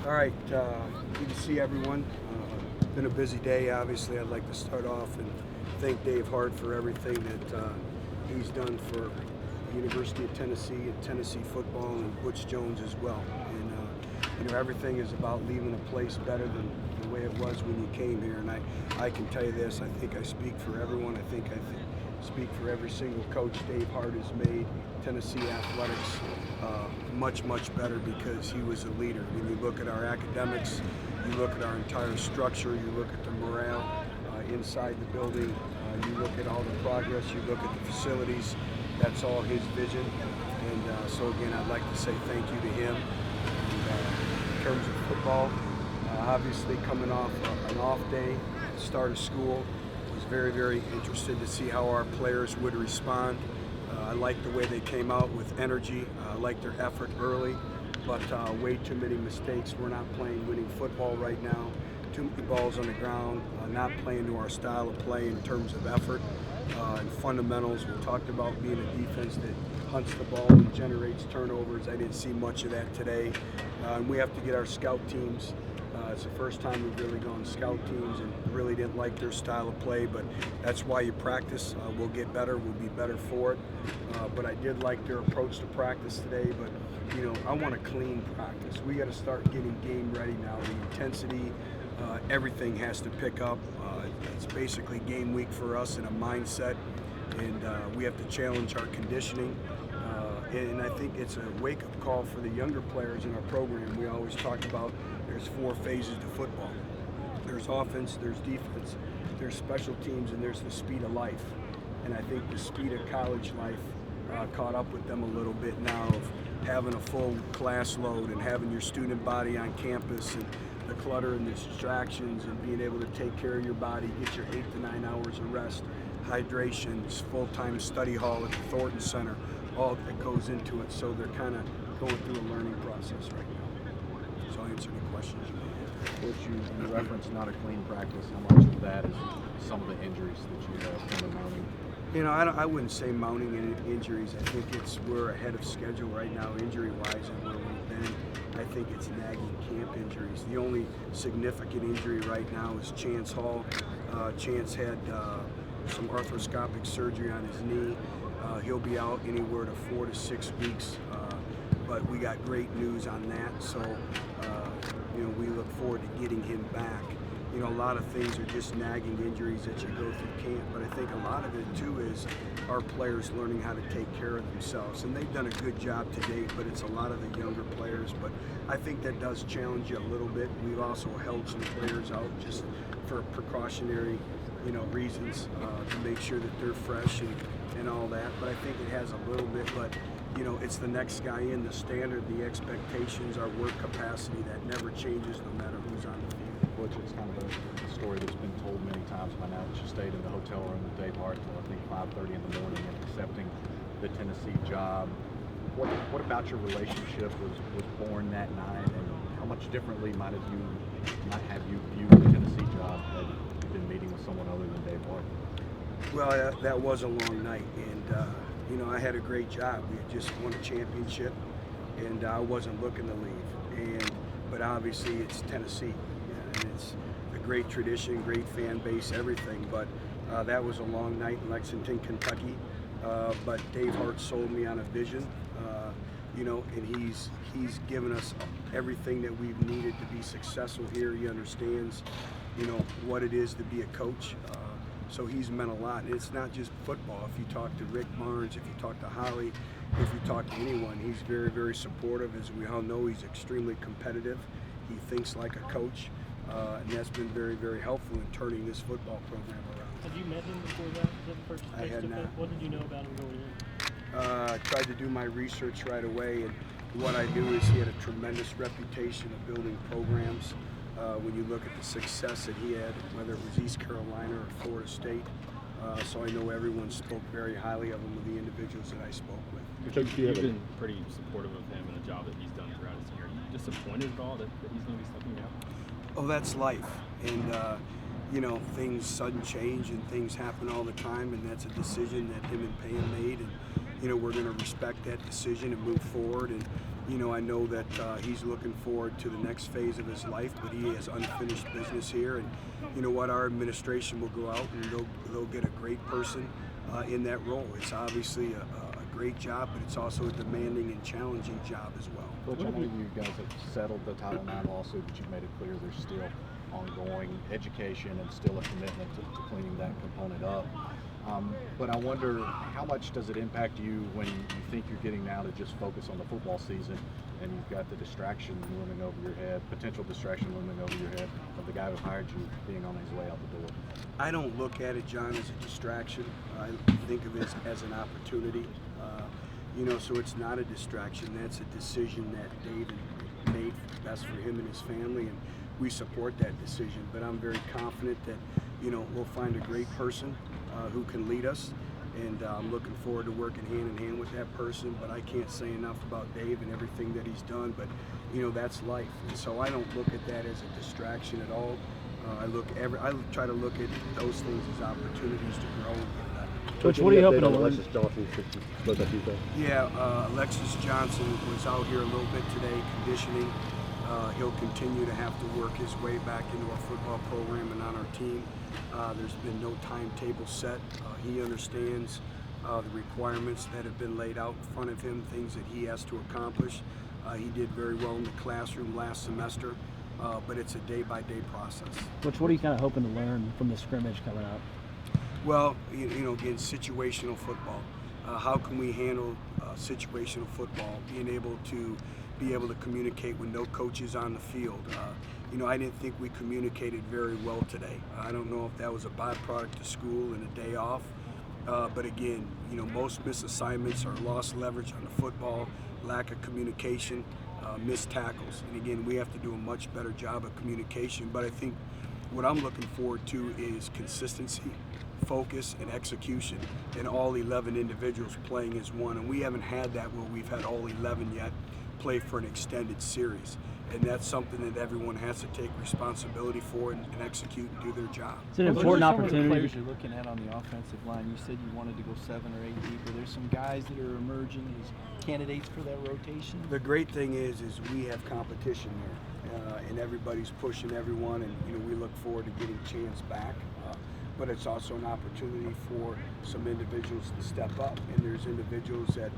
All right, good to see everyone. Been a busy day, obviously. I'd like to start off and thank Dave Hart for everything that he's done for the University of Tennessee and Tennessee football, and Butch Jones as well. And everything is about leaving a place better than the way it was when you came here. And I can tell you this, I think I speak for everyone. I think speak for every single coach. Dave Hart has made Tennessee athletics much better because he was a leader. When you look at our academics, you look at our entire structure, you look at the morale inside the building, you look at all the progress, you look at the facilities, that's all his vision. And so again, I'd like to say thank you to him. And, in terms of football, obviously coming off an off day, start of school, was very interested to see how our players would respond. I liked the way they came out with energy. I liked their effort early, but way too many mistakes. We're not playing winning football right now. Too many balls on the ground, not playing to our style of play in terms of effort and fundamentals. We talked about being a defense that hunts the ball and generates turnovers. I didn't see much of that today. And we have to get our scout teams. It's the first time we've really gone scout teams and really didn't like their style of play, but that's why you practice. We'll get better, we'll be better for it. But I did like their approach to practice today, but I want a clean practice. We got to start getting game ready now. The intensity, everything has to pick up. It's basically game week for us in a mindset, and we have to challenge our conditioning. And I think it's a wake-up call for the younger players in our program. We always talk about there's 4 phases to football. There's offense, there's defense, there's special teams, and there's the speed of life. And I think the speed of college life caught up with them a little bit now of having a full class load and having your student body on campus and the clutter and the distractions and being able to take care of your body, get your 8 to 9 hours of rest, hydration, full-time study hall at the Thornton Center, all that goes into it. So they're kind of going through a learning process right now. So I'll answer any questions you may have. Coach, you referenced not a clean practice. How much of that is some of the injuries that you have from the mounting? I wouldn't say mounting any injuries. I think we're ahead of schedule right now injury-wise and where we've been. I think it's nagging camp injuries. The only significant injury right now is Chance Hall. Chance had some arthroscopic surgery on his knee. He'll be out anywhere to 4 to 6 weeks, but we got great news on that. So, we look forward to getting him back. A lot of things are just nagging injuries that you go through camp, but I think a lot of it too is our players learning how to take care of themselves, and they've done a good job to date, but it's a lot of the younger players. But I think that does challenge you a little bit. We've also held some players out just for precautionary reasons to make sure that they're fresh and all that. But I think it has a little bit, but it's the next guy in, the standard, the expectations, our work capacity that never changes no matter who's on the field. Which is kind of a story that's been told many times by now that you stayed in the hotel room with Dave Hart till I think 5:30 in the morning and accepting the Tennessee job. What about your relationship was born that night, and how much differently might have you viewed the Tennessee job had you been meeting with someone other than Dave Hart? Well, that was a long night, and I had a great job. We had just won a championship, and I wasn't looking to leave. But obviously, it's Tennessee, and it's a great tradition, great fan base, everything. But that was a long night in Lexington, Kentucky. But Dave Hart sold me on a vision, and he's given us everything that we've needed to be successful here. He understands, what it is to be a coach. So he's meant a lot. And it's not just football. If you talk to Rick Barnes, if you talk to Holly, if you talk to anyone, he's very supportive. As we all know, he's extremely competitive. He thinks like a coach, and that's been very helpful in turning this football program around. Have you met him before that? Was that the first I had not. What did you know about him going in? I tried to do my research right away, and what I knew is he had a tremendous reputation of building programs. When you look at the success that he had, whether it was East Carolina or Florida State. So I know everyone spoke very highly of him, of the individuals that I spoke with. You've been pretty supportive of him and the job that he's done throughout his career. Are you disappointed at all that he's going to be stepping down? Oh, that's life. And, things sudden change and things happen all the time, and that's a decision that him and Pam made, and we're going to respect that decision and move forward. And I know that he's looking forward to the next phase of his life, but he has unfinished business here. And our administration will go out and they'll get a great person in that role. It's obviously a great job, but it's also a demanding and challenging job as well. Butch, I know you guys have settled the Title IX lawsuit, but you've made it clear there's still ongoing education and still a commitment to cleaning that component up. But I wonder, how much does it impact you when you think you're getting now to just focus on the football season, and you've got the distraction looming over your head, potential distraction looming over your head of the guy who hired you being on his way out the door? I don't look at it, John, as a distraction. I think of it as an opportunity. So it's not a distraction. That's a decision that David made best for him and his family, and we support that decision. But I'm very confident that we'll find a great person who can lead us, and I'm looking forward to working hand in hand with that person. But I can't say enough about Dave and everything that he's done, but that's life, and so I don't look at that as a distraction at all. I try to look at those things as opportunities to grow and get better. Coach, what are you hoping to learn? Alexis Johnson spoke up Tuesday. Yeah, Alexis Johnson was out here a little bit today conditioning. He'll continue to have to work his way back into our football program and on our team. There's been no timetable set. He understands the requirements that have been laid out in front of him, things that he has to accomplish. He did very well in the classroom last semester, but it's a day-by-day process. Coach, what are you kind of hoping to learn from the scrimmage coming up? Well, again, situational football. How can we handle situational football? Being able to communicate with no coaches on the field. I didn't think we communicated very well today. I don't know if that was a byproduct of school and a day off. But again, most missed assignments are lost leverage on the football, lack of communication, missed tackles. And again, we have to do a much better job of communication. But I think what I'm looking forward to is consistency, focus, and execution, and all 11 individuals playing as one. And we haven't had that where we've had all 11 yet play for an extended series. And that's something that everyone has to take responsibility for and execute and do their job. It's an What important are some of the opportunity. players you're looking at on the offensive line? You said you wanted to go 7 or 8 deep. Are there some guys that are emerging as candidates for that rotation? The great thing is we have competition there, and everybody's pushing everyone, and we look forward to getting chance back. But it's also an opportunity for some individuals to step up, and there's individuals that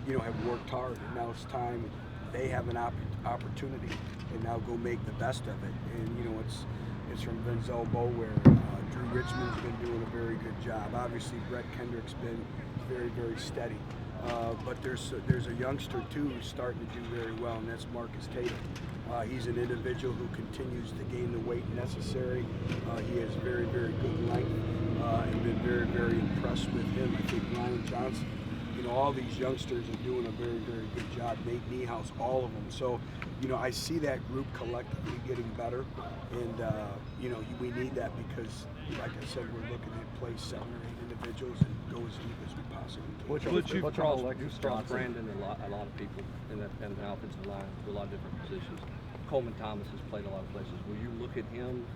have worked hard, and now it's time they have an opportunity, and now go make the best of it. And it's from Vince Elbow, where Drew Richmond's been doing a very good job. Obviously, Brett Kendrick's been very, very steady. But there's a youngster too who's starting to do very well, and that's Marcus Tatum. He's an individual who continues to gain the weight necessary. He has very, very good length, and been very, very impressed with him. I think Ryan Johnson, all these youngsters are doing a very, very good job. Nate Niehaus, all of them. So, I see that group collectively getting better, and we need that because, like I said, we're looking at play 7 or 8 individuals and go as deep as we possibly can. Butch crossed Brandon and a lot of people in the offensive line to a lot of different positions. Coleman Thomas has played a lot of places. Will you look at him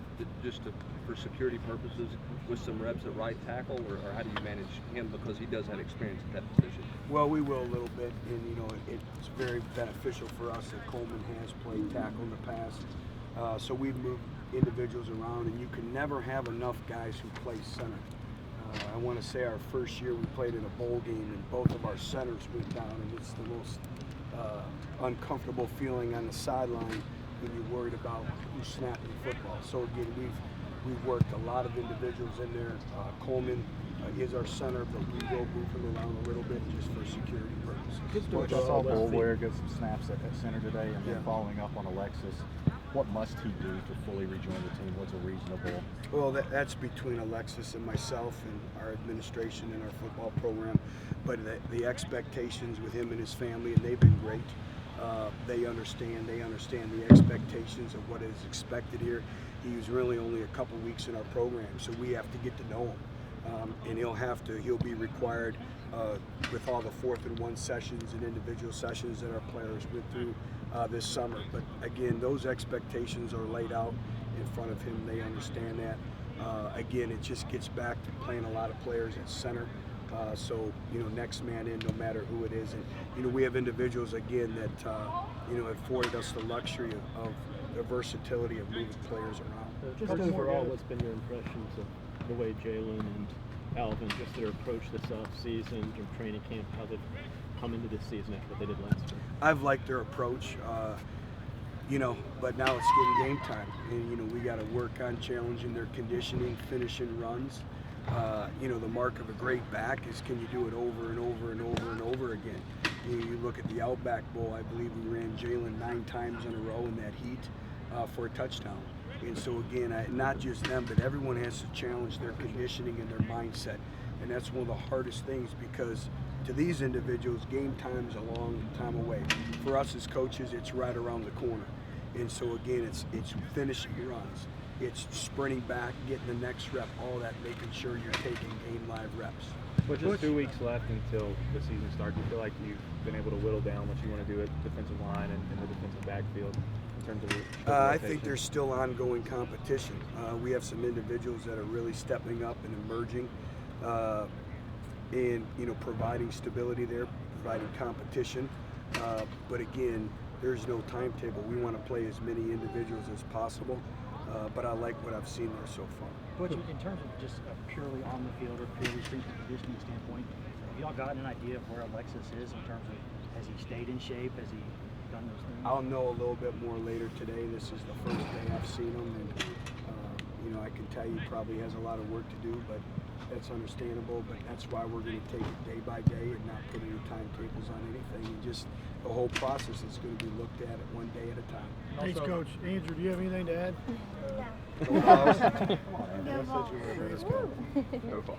for security purposes with some reps at right tackle, or how do you manage him because he does have experience at that position? Well, we will a little bit, and it's very beneficial for us that Coleman has played tackle in the past. So we've moved individuals around, and you can never have enough guys who play center. I want to say our first year we played in a bowl game, and both of our centers went down, and it's the most uncomfortable feeling on the sideline when you're worried about who's snapping football. So again, we've worked a lot of individuals in there. Coleman is our center, but we will move him around a little bit just for security purposes. Butch, I saw Boulware get some snaps at center today, and then Yeah. following up on Alexis. What must he do to fully rejoin the team? What's a reasonable? Well, that's between Alexis and myself and our administration and our football program. But the expectations with him and his family, and they've been great. They understand the expectations of what is expected here. He was really only a couple weeks in our program, so we have to get to know him. And he'll be required with all the 4th and 1 sessions and individual sessions that our players went through this summer. But again, those expectations are laid out in front of him. They understand that. Again, it just gets back to playing a lot of players at center. So, next man in, no matter who it is. And, we have individuals, again, that, afforded us the luxury of the versatility of moving players around. Just overall, what's been your impressions of the way Jalen and Alvin, just their approach this offseason or training camp, how they've come into this season after what they did last year? I've liked their approach, but now it's getting game time. And, we got to work on challenging their conditioning, finishing runs. The mark of a great back is can you do it over and over and over and over again. You look at the Outback Bowl, I believe we ran Jalen 9 times in a row in that heat for a touchdown. And so again, not just them, but everyone has to challenge their conditioning and their mindset. And that's one of the hardest things because to these individuals, game time is a long time away. For us as coaches, it's right around the corner. And so again, it's finishing runs. It's sprinting back, getting the next rep, all that, making sure you're taking game live reps. With just 2 weeks left until the season starts, do you feel like you've been able to whittle down what you want to do at defensive line and in the defensive backfield in terms of I think there's still ongoing competition. We have some individuals that are really stepping up and emerging and, providing stability there, providing competition. But again, there's no timetable. We want to play as many individuals as possible. But I like what I've seen there so far. Butch, in terms of just purely on the field or purely strength and conditioning standpoint, have y'all gotten an idea of where Alexis is in terms of has he stayed in shape? Has he done those things? I'll know a little bit more later today. This is the first day I've seen him, and I can tell you probably has a lot of work to do, but that's understandable. But that's why we're going to take it day by day and not put any timetables on anything. And just the whole process is going to be looked at one day at a time. Thanks, Coach. Andrew, do you have anything to add? Come on, Andrew. Go ball. Go ball.